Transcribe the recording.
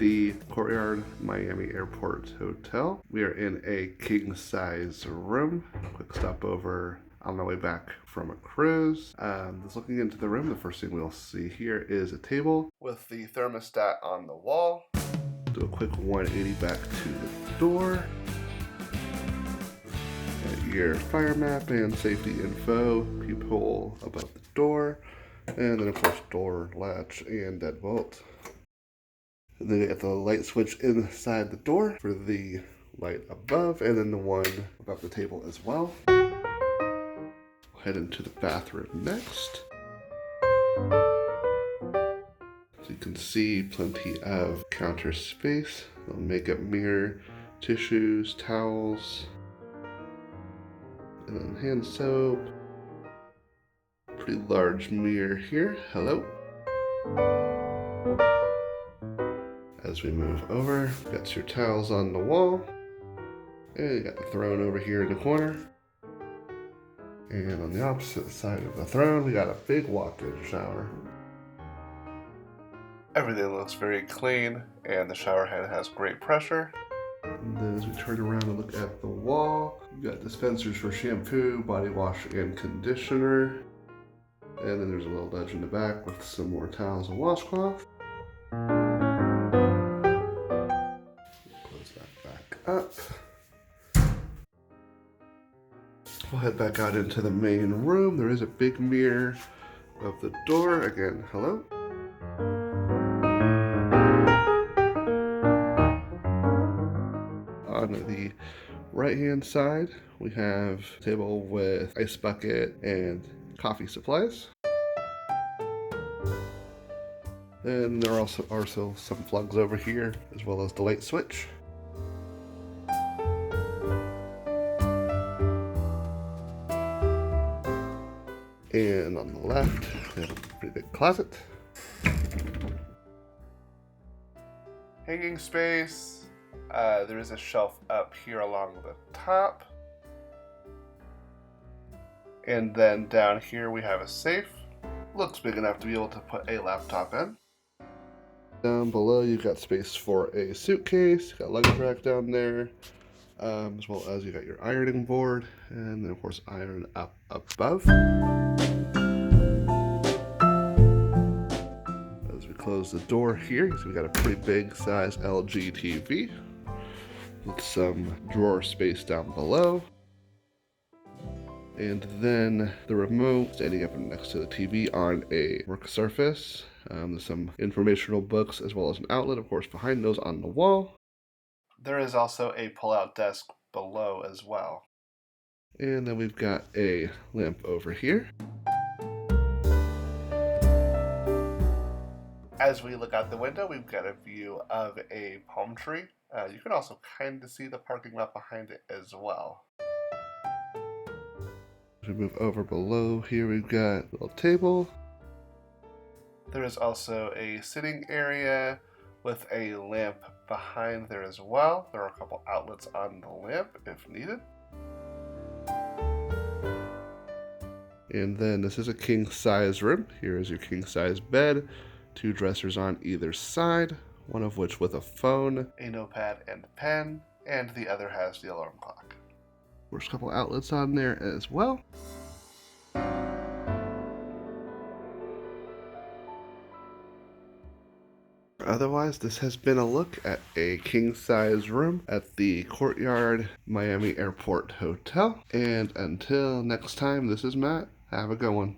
the Courtyard Miami Airport Hotel. We are in a king-size room. Quick stopover on my way back from a cruise. Just looking into the room, the first thing we'll see here is a table with the thermostat on the wall. Do a quick 180 back to the door. Your fire map and safety info, peephole above the door, and then of course door latch and deadbolt. And then you get the light switch inside the door for the light above, and then the one above the table as well. We'll head into the bathroom next. So you can see plenty of counter space, a makeup mirror, tissues, towels, and then hand soap. Pretty large mirror here. Hello. As we move over, got your towels on the wall. And you got the throne over here in the corner. And on the opposite side of the throne, we got a big walk-in shower. Everything looks very clean, and the shower head has great pressure. And then as we turn around and look at the wall, you got dispensers for shampoo, body wash, and conditioner. And then there's a little ledge in the back with some more towels and washcloth. Close that back up. We'll head back out into the main room. There is a big mirror above the door. Again, hello. On the right-hand side, we have a table with ice bucket and coffee supplies. And there are also some plugs over here, as well as the light switch. And on the left, we have a pretty big closet. Hanging space. There is a shelf up here along the top. And then down here we have a safe. Looks big enough to be able to put a laptop in. Down below you've got space for a suitcase, you got a luggage rack down there, as well as you got your ironing board, and then of course iron up above. As we close the door here, you see we got a pretty big size LG TV with some drawer space down below. And then the remote standing up next to the TV on a work surface. There's some informational books as well as an outlet, of course, behind those on the wall. There is also a pull-out desk below as well. And then we've got a lamp over here. As we look out the window, we've got a view of a palm tree. You can also kind of see the parking lot behind it as well. As we move over below here, we've got a little table. There is also a sitting area with a lamp behind there as well. There are a couple outlets on the lamp if needed. And then this is a king-size room. Here is your king-size bed, 2 dressers on either side, one of which with a phone, a notepad and pen, and the other has the alarm clock. There's a couple outlets on there as well. Otherwise, this has been a look at a king-size room at the Courtyard Miami Airport Hotel. And until next time, this is Matt. Have a good one.